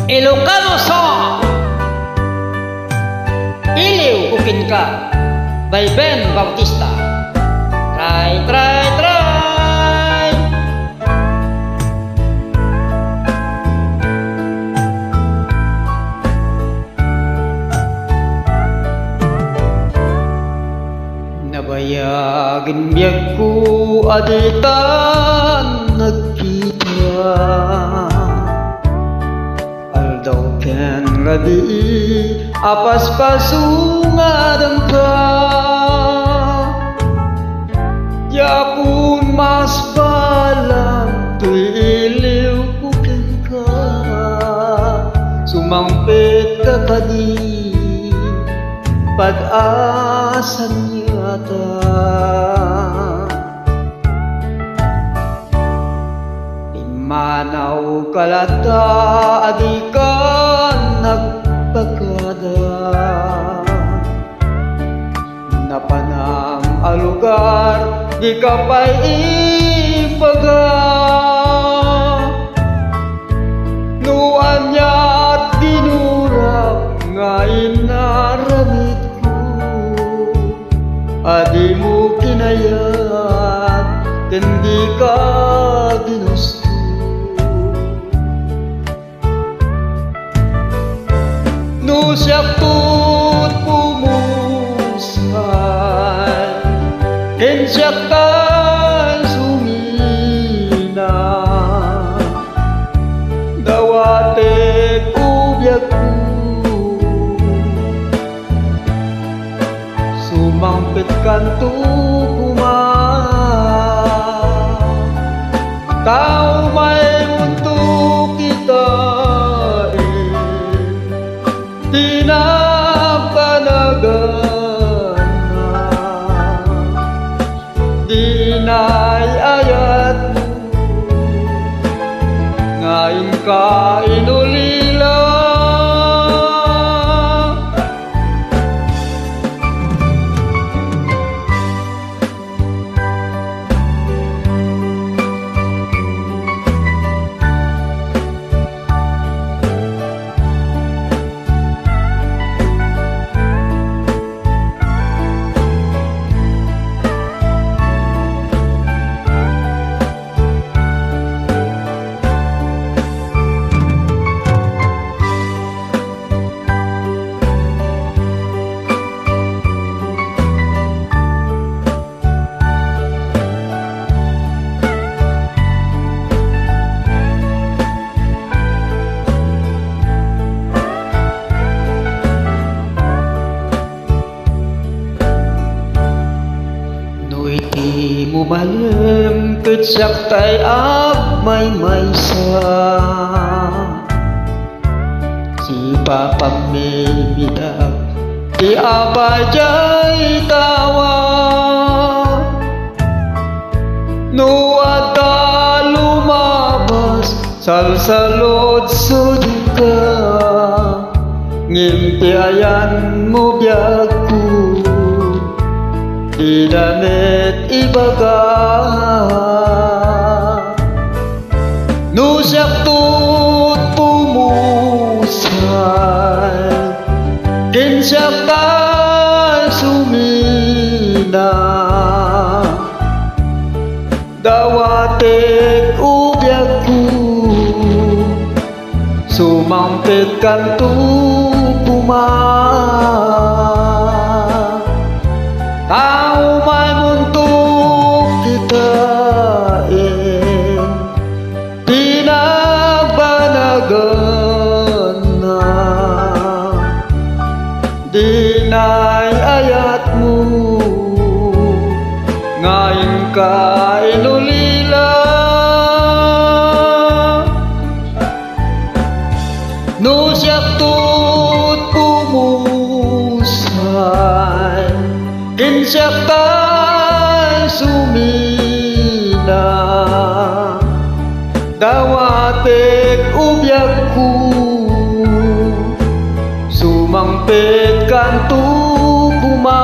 Ilocano song Iliw Ukin Ka by Ben Bautista. Try, try, try. Nabayagin biyag ko aditan nagkita, aldaw ken labi apas pasungadan ka. Yakun mas balang tuiliw Ukin Ka, sumampit ka tadi pag-asa niyata. Manaw kalata adi ka nagpagada, napanam alugar di ka pa'y ipaga. Nuan niya't dinurap nga inaramid ko, adi mo kinayat kendi ka ginusto. No siyak tut pumusay, ken siyak tay sumina, dawate kubyak ko, sumampit kanto kuma. Tao may mundo kita tinapanagan na, dinay ayat mo ngayon ka inulila. Di mo malem ketsak tay ap may sa, si papang may bidag di abajay tawa. No ada lumabas salsalod sudi ka, ngimpiayan mo biyag ko di damit ibaga. No siyak tut pumusay, ken siyak tay sumina, dawatek ubyak ko, sumampit kanto kuma. Tao may mundo kita pinagpanagan na, dinay ayat mo ngayon ka inulila. No siyak tut pumusay, ken siyak tay sumina, dawatek ubyak ko, sumampit kanto kuma.